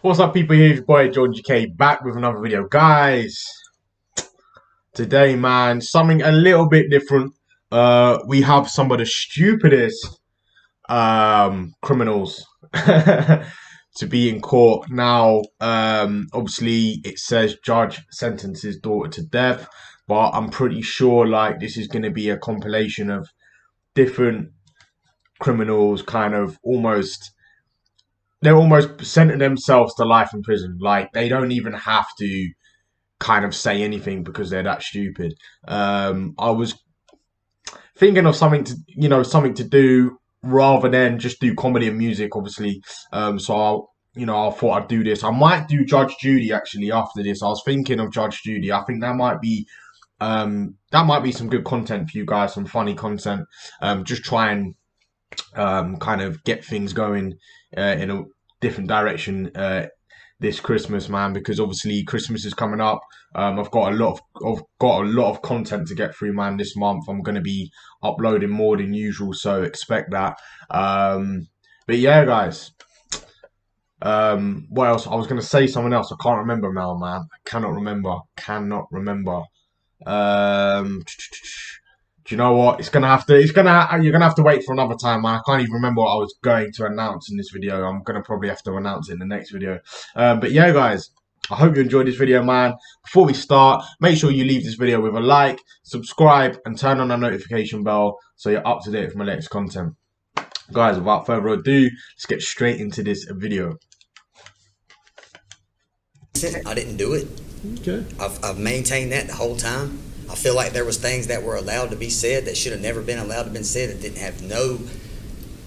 What's up, people? Here's your boy John GK back with another video, guys. Today, man, something a little bit different. We have some of the stupidest criminals to be in court now. Obviously, it says judge sentences daughter to death, but I'm pretty sure like this is going to be a compilation of different criminals, kind of they're almost sentencing themselves to life in prison. Like, they don't even have to kind of say anything because they're that stupid. I was thinking of something to do rather than just do comedy and music, obviously. So I thought I'd do this. I might do Judge Judy actually after this. I was thinking of Judge Judy. I think that might be some good content for you guys, some funny content. Just try and kind of get things going in a different direction this Christmas, man, because obviously Christmas is coming up. I've got a lot of content to get through, man. This month I'm going to be uploading more than usual, so expect that. But yeah, guys, what else? I was going to say something else. I can't remember now, man. I cannot remember. Do you know what? You're gonna have to wait for another time, man. I can't even remember what I was going to announce in this video. I'm gonna probably have to announce it in the next video. But yeah, guys, I hope you enjoyed this video, man. Before we start, make sure you leave this video with a like, subscribe, and turn on the notification bell so you're up to date with my latest content. Guys, without further ado, let's get straight into this video. I didn't do it. Okay. I've maintained that the whole time. I feel like there was things that were allowed to be said that should have never been allowed to be said that didn't have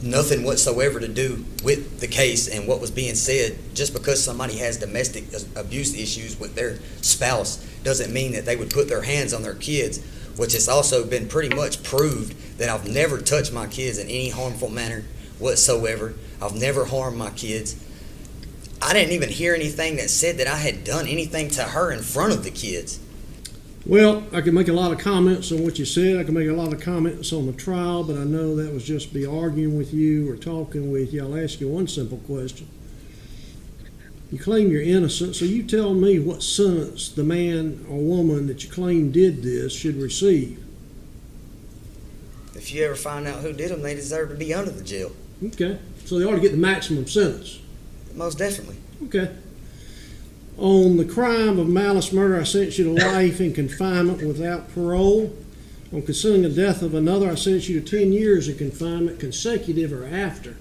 nothing whatsoever to do with the case and what was being said. Just because somebody has domestic abuse issues with their spouse doesn't mean that they would put their hands on their kids, which has also been pretty much proved that I've never touched my kids in any harmful manner whatsoever. I've never harmed my kids. I didn't even hear anything that said that I had done anything to her in front of the kids. Well, I can make a lot of comments on what you said. I can make a lot of comments on the trial, but I know that was just be arguing with you or talking with you. I'll ask you one simple question. You claim you're innocent, so you tell me what sentence the man or woman that you claim did this should receive. If you ever find out who did them, they deserve to be under the jail. Okay, so they ought to get the maximum sentence. Most definitely. Okay. On the crime of malice murder, I sentence you to life in confinement without parole. On concealing the death of another, I sentence you to 10 years in confinement, consecutive or after.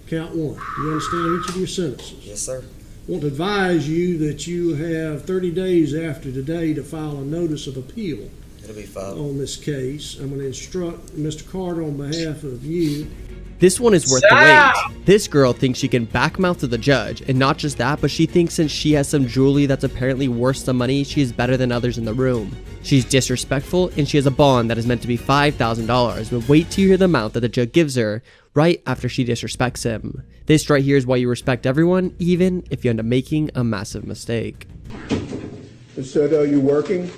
Count one. Do you understand each of your sentences? Yes, sir. I want to advise you that you have 30 days after today to file a notice of appeal. It'll be filed On this case. I'm going to instruct Mr. Carter on behalf of you. This one is worth the wait. This girl thinks she can backmouth to the judge, and not just that, but she thinks since she has some jewelry that's apparently worth some money, she is better than others in the room. She's disrespectful, and she has a bond that is meant to be $5,000, but wait till you hear the amount that the judge gives her right after she disrespects him. This right here is why you respect everyone, even if you end up making a massive mistake. Ms. Soto, are you working?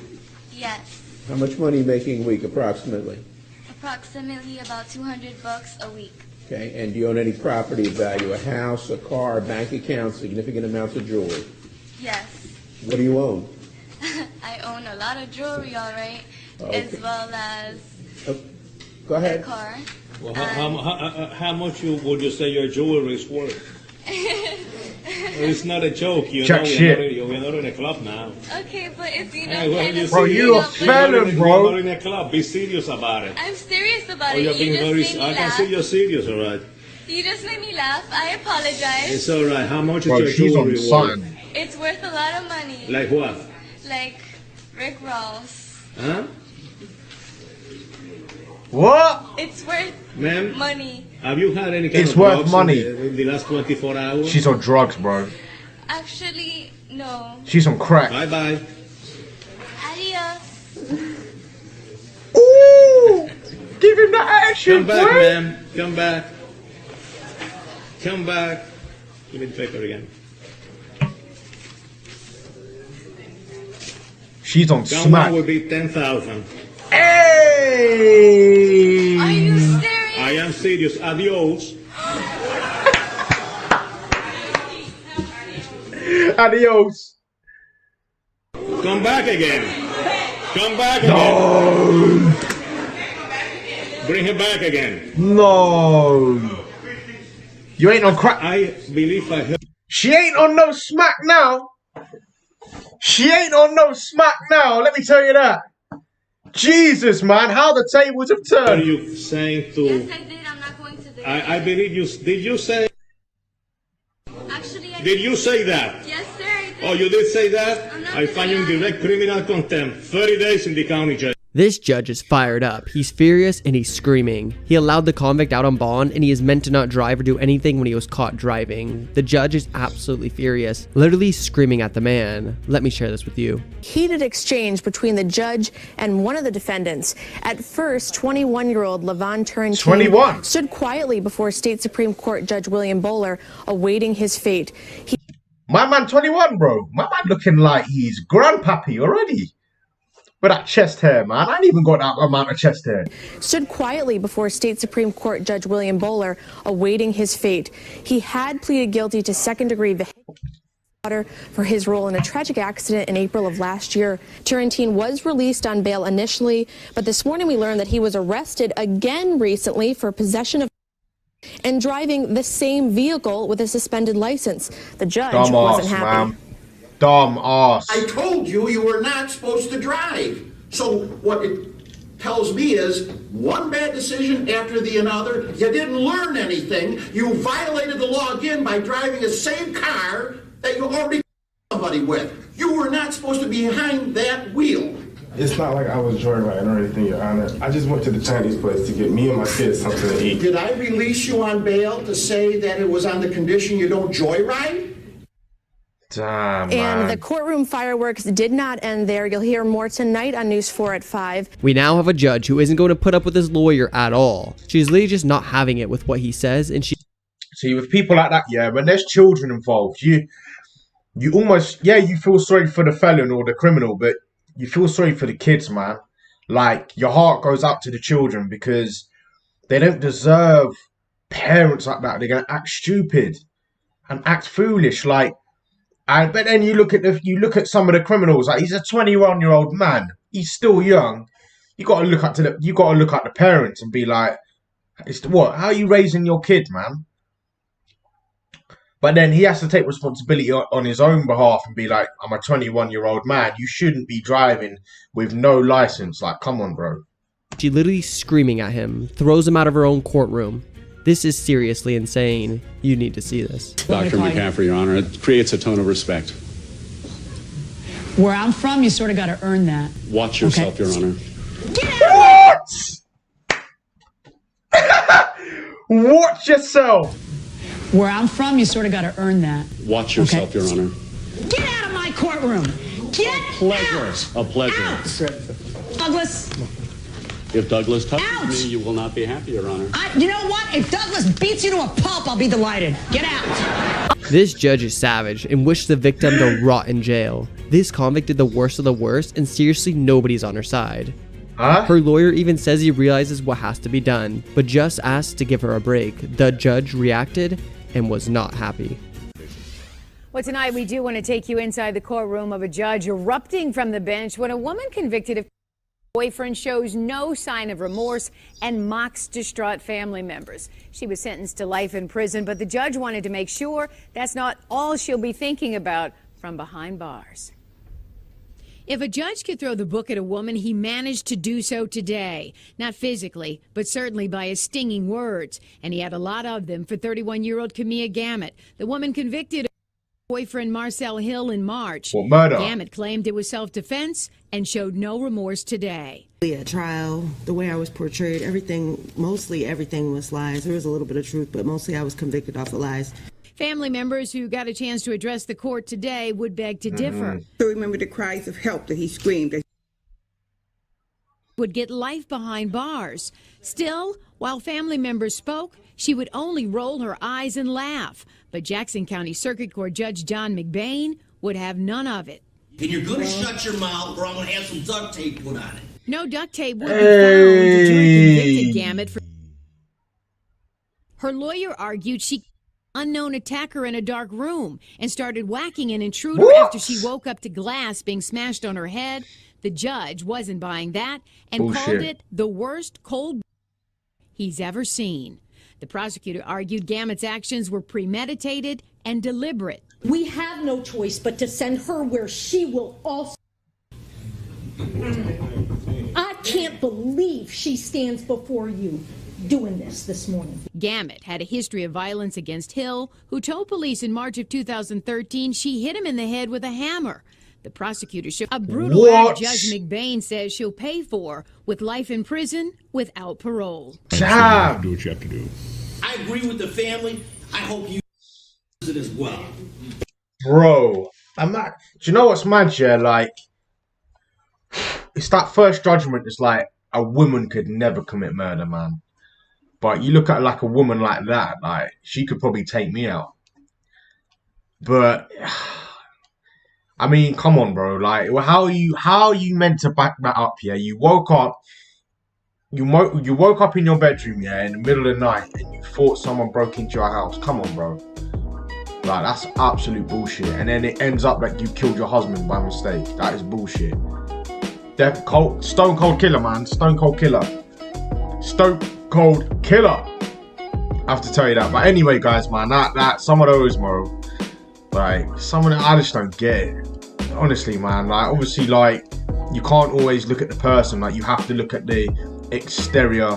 Yes, How much money are you making a week, approximately? approximately about $200 a week. Okay, and do you own any property of value, a house, a car, bank account, significant amounts of jewelry? Yes, What do you own? I own a lot of jewelry, all right, as well as Go a ahead. car. Well, how much would you say your jewelry is worth? It's not a joke, you Chat know. shit. We're not in a club now. Okay, but if you Hey, don't well, kind you of see, Bro, you a felon, bro. We're not in a club. Be serious about it. I'm serious about Oh, it. you're You being just very. made me I can laugh. see you're serious, all right. You just made me laugh. I apologize. It's all right. How much Bro, is your she's on jewelry something. worth? It's worth a lot of money. Like what? Like Rick Ross. Huh? What? It's worth Ma'am, money. have you had any kind It's of worth drugs money. in the last 24 hours? She's on drugs, bro. Actually, no. She's on crack. Bye-bye. Adios. Ooh! Give him the action, Come back, boy. ma'am. Come back. Come back. Give me the paper again. She's on Come smack. on, will be 10,000. Hey! Are you serious? I am serious. Adios. Adios. Come back again. Come back again. No. Bring him back again. No. You ain't on crack. I believe I heard. She ain't on no smack now. She ain't on no smack now. Let me tell you that. Jesus, man, how the tables have Are turned. you saying to? Yes, I did. I'm not going to the. I believe you. Did you say? Actually, I Did you say that? Yes, sir. I did. Oh, you did say that? I'm not I find you in gonna lie. direct criminal contempt. 30 days in the county jail. This judge is fired up. He's furious and he's screaming. He allowed the convict out on bond and he is meant to not drive or do anything when he was caught driving. The judge is absolutely furious, literally screaming at the man. Let me share this with you. Heated exchange between the judge and one of the defendants. At first, 21-year-old Levon Turrentine 21. stood quietly before State Supreme Court Judge William Bowler, awaiting his fate. He My man 21, bro. My man looking like he's grandpappy already. With that chest hair, man. I ain't even got that amount of chest hair. stood quietly before State Supreme Court Judge William Bowler, awaiting his fate. He had pleaded guilty to second-degree vehicular for his role in a tragic accident in April of last year. Turrentine was released on bail initially, but this morning we learned that he was arrested again recently for possession of and driving the same vehicle with a suspended license. The judge Dumb wasn't ass, happy. man. Dumb ass. I told you you were not supposed to drive. So what it tells me is one bad decision after the another. You didn't learn anything. You violated the law again by driving the same car that you already somebody with. You were not supposed to be behind that wheel. It's not like I was joyriding or anything, Your Honor. I just went to the Chinese place to get me and my kids something to eat. Did I release you on bail to say that it was on the condition you don't joyride? Damn, And man. the courtroom fireworks did not end there. You'll hear more tonight on News 4 at 5. We now have a judge who isn't going to put up with his lawyer at all. She's literally just not having it with what he says, and she See, with people like that, yeah, when there's children involved, you almost, yeah, you feel sorry for the felon or the criminal, but you feel sorry for the kids, man. Like, your heart goes out to the children because they don't deserve parents like that. They're going to act stupid and act foolish. Like, but then you look at some of the criminals. Like, he's a 21-year-old man. He's still young. You got to look at the parents and be like, how are you raising your kid, man? But then he has to take responsibility on his own behalf and be like, I'm a 21-year-old man. You shouldn't be driving with no license. Like, come on, bro. She literally screaming at him, throws him out of her own courtroom. This is seriously insane. You need to see this. Dr. McCaffrey, Your Honor, it creates a tone of respect. Where I'm from, you sort of got to earn that. Watch yourself, Your Honor. What? Watch yourself. Where I'm from, you sort of got to earn that. Watch yourself, Your Honor. Get out of my courtroom! Get out! A pleasure. Out! Douglas, If Douglas touches Ouch! me, you will not be happy, Your Honor. you know what? If Douglas beats you to a pulp, I'll be delighted. Get out! This judge is savage and wished the victim to rot in jail. This convict did the worst of the worst, and seriously, nobody's on her side. Huh? Her lawyer even says he realizes what has to be done, but just asked to give her a break. The judge reacted and was not happy. Well, tonight we do want to take you inside the courtroom of a judge erupting from the bench when a woman convicted of boyfriend shows no sign of remorse and mocks distraught family members. She was sentenced to life in prison, but the judge wanted to make sure that's not all she'll be thinking about from behind bars. If a judge could throw the book at a woman, he managed to do so today. Not physically, but certainly by his stinging words. And he had a lot of them for 31-year-old Camilla Gamet, the woman convicted of boyfriend Marcel Hill in March. For murder. Gamet claimed it was self-defense and showed no remorse today. At trial, the way I was portrayed, mostly everything was lies. There was a little bit of truth, but mostly I was convicted off of lies. Family members who got a chance to address the court today would beg to differ. So remember the cries of help that he screamed. Would get life behind bars. Still, while family members spoke, she would only roll her eyes and laugh. But Jackson County Circuit Court Judge John McBain would have none of it. And you're going to shut your mouth or I'm going to have some duct tape put on it. No duct tape would be found. The jury convicted Gamet for... Her lawyer argued she unknown attacker in a dark room and started whacking an intruder after she woke up to glass being smashed on her head. The judge wasn't buying that and called it the worst cold he's ever seen. The prosecutor argued Gamet's actions were premeditated and deliberate. We have no choice but to send her where she will also. I can't believe she stands before you doing this morning. Gamet had a history of violence against Hill, who told police in March of 2013 she hit him in the head with a hammer. The prosecutor shook a brutal act Judge McBain says she'll pay for with life in prison without parole. Damn. Do what you have to do. I agree with the family. I hope you use it as well. Bro, do you know what's mad, yeah? Like, it's that first judgment. It's like a woman could never commit murder, man. But you look at like a woman like that, like she could probably take me out. But I mean, come on, bro. Like, how are you meant to back that up? Yeah, you woke up. You woke up in your bedroom, yeah, in the middle of the night, and you thought someone broke into your house. Come on, bro. Like, that's absolute bullshit. And then it ends up like you killed your husband by mistake. That is bullshit. Stone cold killer, man. Stone cold killer. Stone cold killer. I have to tell you that. But anyway, guys, man, that some of those, bro. Like, some of them, I just don't get it. Honestly, man. Like, obviously, like, you can't always look at the person. Like, you have to look at the exterior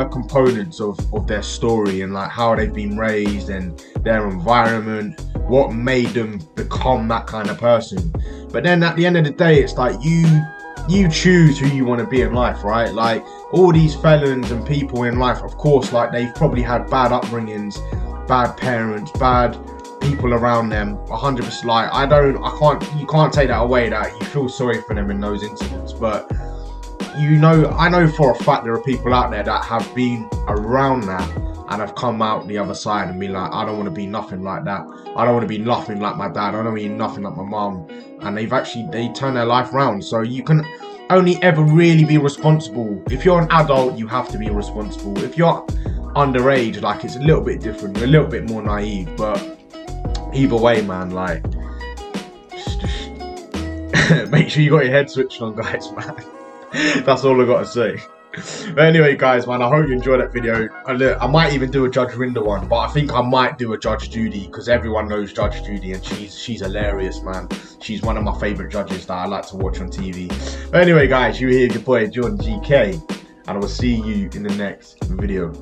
components of their story and like how they've been raised and their environment, what made them become that kind of person. But then at the end of the day, it's like you choose who you want to be in life, right? Like, all these felons and people in life, of course, like, they've probably had bad upbringings, bad parents, bad people around them. 100%. Like, you can't take that away, that you feel sorry for them in those incidents. But I know for a fact there are people out there that have been around that and have come out the other side and be like, I don't want to be nothing like that. I don't want to be nothing like my dad. I don't want to be nothing like my mom. And they turn their life around. So you can only ever really be responsible. If you're an adult, you have to be responsible. If you're underage, like, it's a little bit different. You're a little bit more naive. But either way, man, like, just make sure you got your head switched on, guys, man. That's all I got to say. But anyway, guys, man, I hope you enjoyed that video. I might even do a Judge Rinder one, but I think I might do a Judge Judy, because everyone knows Judge Judy and she's hilarious, man. She's one of my favourite judges that I like to watch on TV. But anyway, guys, you hear your boy Jordan GK, and I will see you in the next video.